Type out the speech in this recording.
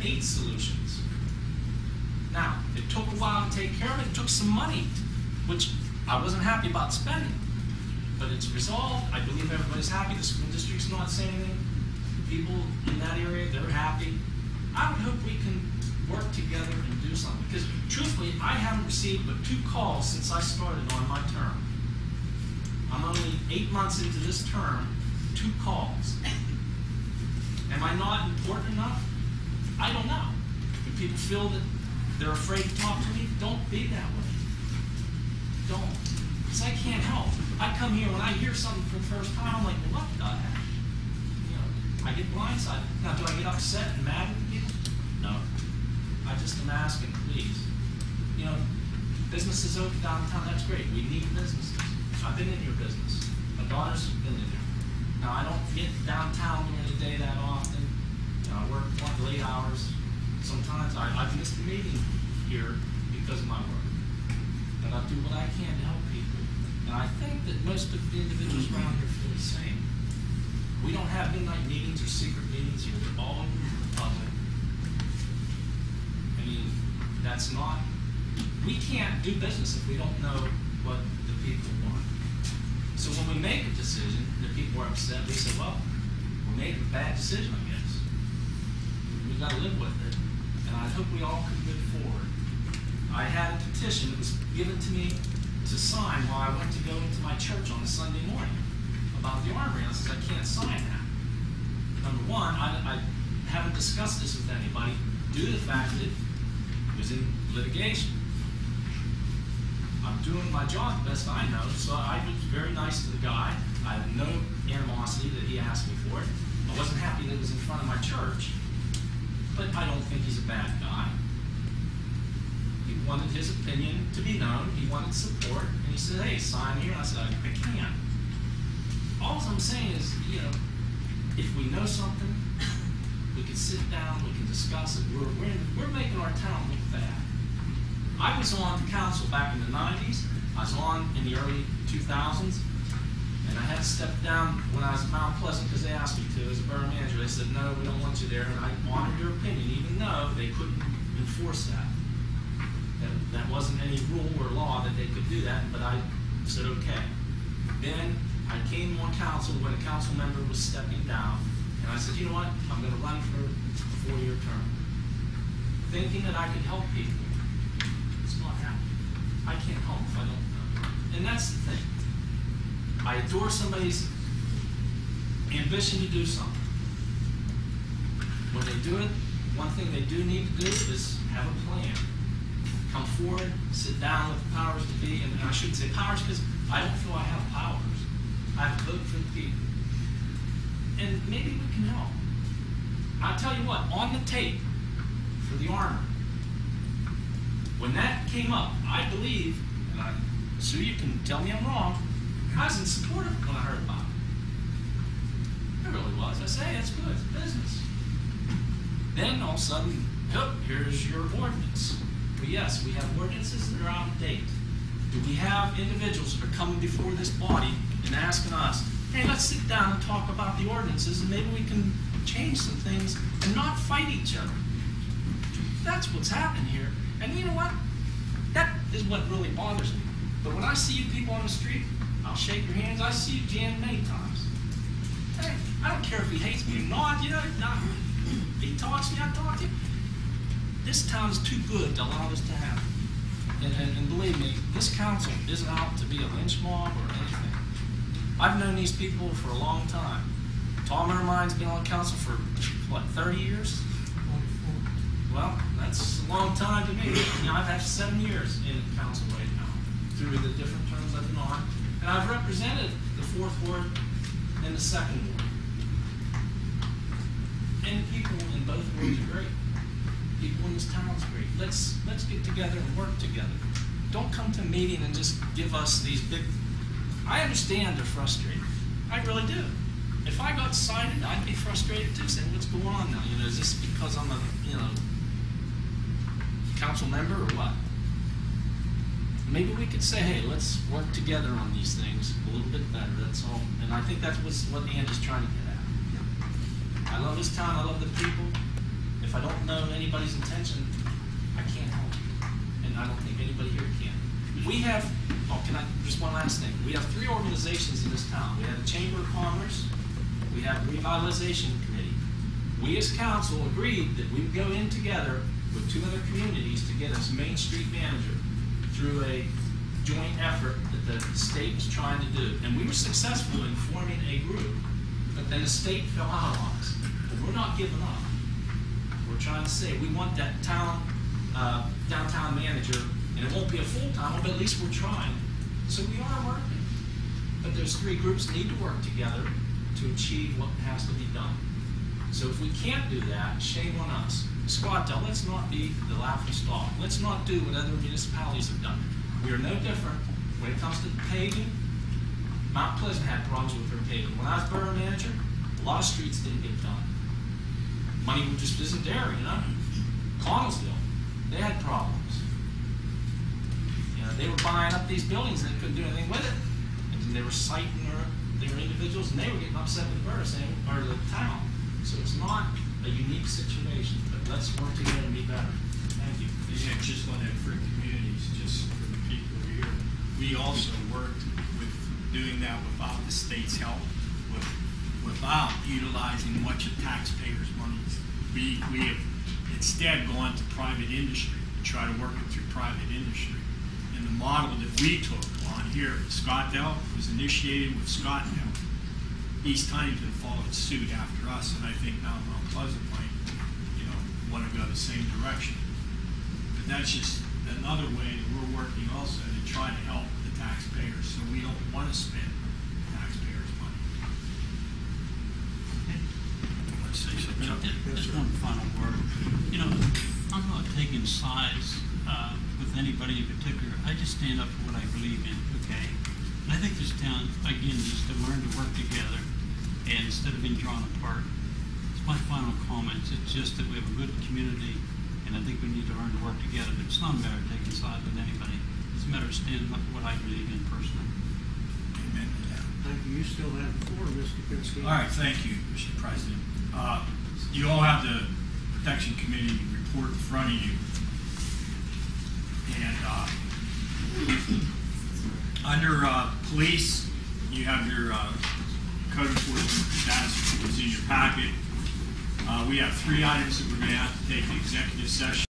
8 solutions. Now, it took a while to take care of it. It took some money, which I wasn't happy about spending. But it's resolved. I believe everybody's happy. The school district's not saying anything. People in that area, they're happy. I would hope we can work together and do something. Because truthfully, I haven't received but 2 calls since I started on my term. I'm only 8 months into this term, 2 calls. Am I not important enough? I don't know. Do people feel that they're afraid to talk to me? Don't be that way. Don't. Because I can't help. I come here, when I hear something for the first time, I'm like, well, what the heck? You know, I get blindsided. Now, do I get upset and mad at people? No. I just am asking, please. You know, businesses open downtown, that's great. We need businesses. I've been in your business. My daughter's been in there. Now, I don't get downtown during the day that often. You know, I work late hours. Sometimes I've missed a meeting here because of my work. But I do what I can to help people. And I think that most of the individuals around here feel the same. We don't have midnight meetings or secret meetings here. They're all open to the public. I mean, that's not, we can't do business if we don't know what the people want. So when we make a decision, the people are upset, we say, well, we made a bad decision, I guess. We've got to live with it. And I hope we all can move forward. I had a petition that was given to me to sign while I went to go into my church on a Sunday morning about the armory. I said, I can't sign that. Number one, I haven't discussed this with anybody due to the fact that it was in litigation. I'm doing my job the best I know, so I was very nice to the guy. I have no animosity that he asked me for it. I wasn't happy that it was in front of my church, but I don't think he's a bad guy. He wanted his opinion to be known. He wanted support, and he said, hey, sign here. And I said, I can't. All I'm saying is, you know, if we know something, we can sit down, we can discuss it. We're making our town look bad. I was on council back in the 90s. I was on in the early 2000s. And I had to step down when I was at Mount Pleasant because they asked me to as a borough manager. They said, no, we don't want you there. And I honored your opinion, even though they couldn't enforce that. That wasn't any rule or law that they could do that, but I said, okay. Then I came on council when a council member was stepping down. And I said, you know what? I'm going to run for a 4-year term. Thinking that I could help people. It's not happening. I can't help if I don't know. And that's the thing. I adore somebody's ambition to do something. When they do it, one thing they do need to do is have a plan. Come forward, sit down with the powers to be, and I shouldn't say powers because I don't feel I have powers. I have to vote for the people. And maybe we can help. I'll tell you what, on the tape for the armor, when that came up, I believe, and Sue, you can tell me I'm wrong, I was in support of it when I heard about it. I really was. I said, hey, that's good, it's business. Then all of a sudden, oh, here's your ordinance. Well, yes, we have ordinances that are out of date. Do we have individuals that are coming before this body and asking us, hey, let's sit down and talk about the ordinances and maybe we can change some things and not fight each other? That's what's happening here. And you know what? That is what really bothers me. But when I see you people on the street, I'll shake your hands. I see you jammed many times. Hey, I don't care if he hates me or not, you know, if he talks to me, I talk to him. This town is too good to allow this to happen. And believe me, this council isn't out to be a lynch mob or anything. I've known these people for a long time. Tom Ermine's been on council for, what, 30 years? Well, that's a long time to me. You know, I've had 7 years in council right now through the different terms I've been on. And I've represented the 4th Ward and the 2nd Ward. And people in both wards are great. People in this town is great. Let's get together and work together. Don't come to a meeting and just give us these big... I understand they're frustrated. I really do. If I got cited, I'd be frustrated too, saying, what's going on now? You know, is this because I'm a, you know, council member or what? Maybe we could say, hey, let's work together on these things a little bit better, that's all. And I think that's what Ann is trying to get at. I love this town, I love the people. If I don't know anybody's intention, I can't help you. And I don't think anybody here can. We have, just one last thing. We have 3 organizations in this town. We have the Chamber of Commerce, we have the Revitalization Committee. We as council agreed that we would go in together with 2 other communities to get us Main Street manager through a joint effort that the state was trying to do. And we were successful in forming a group, but then the state fell out on us. But we're not giving up. We're trying to say we want that downtown manager, and it won't be a full-time one, but at least we're trying. So we are working. But those 3 groups need to work together to achieve what has to be done. So if we can't do that, shame on us. Scottdale, let's not be the laughing stock. Let's not do what other municipalities have done. We are no different when it comes to paving. Mount Pleasant had problems with their paving. When I was borough manager, a lot of streets didn't get done. Money just isn't there, you know. Connellsville, they had problems. You know, they were buying up these buildings and they couldn't do anything with it. And they were citing their individuals, and they were getting upset with the borough saying, or the town. So it's not a unique situation, but let's work together and be better. Thank you. Yeah, just on that for communities, just for the people here. We also worked with doing that without the state's help, without utilizing much of taxpayers' money. We have instead gone to private industry to try to work it through private industry. And the model that we took on here at Scottdale was initiated with Scottdale. East Huntington followed suit after us, and I think now Mount Pleasant might, want to go the same direction. But that's just another way that we're working also to try to help the taxpayers, so we don't want to spend taxpayers' money. Let's say something. Just one final word. I'm not taking sides with anybody in particular. I just stand up for what I believe in, okay? And I think this town, again, needs to learn to work together, and instead of being drawn apart. It's my final comments. It's just that we have a good community, and I think we need to learn to work together. But it's not a matter of taking sides with anybody. It's a matter of standing up for what I believe in personally. Amen to that. Thank you. You still have the floor, Mr. Pinsky. All right, thank you, Mr. President. You all have the Protection Committee report in front of you. And under police, you have your code enforcement status is in your packet. We have 3 items that we're going to have to take an executive session.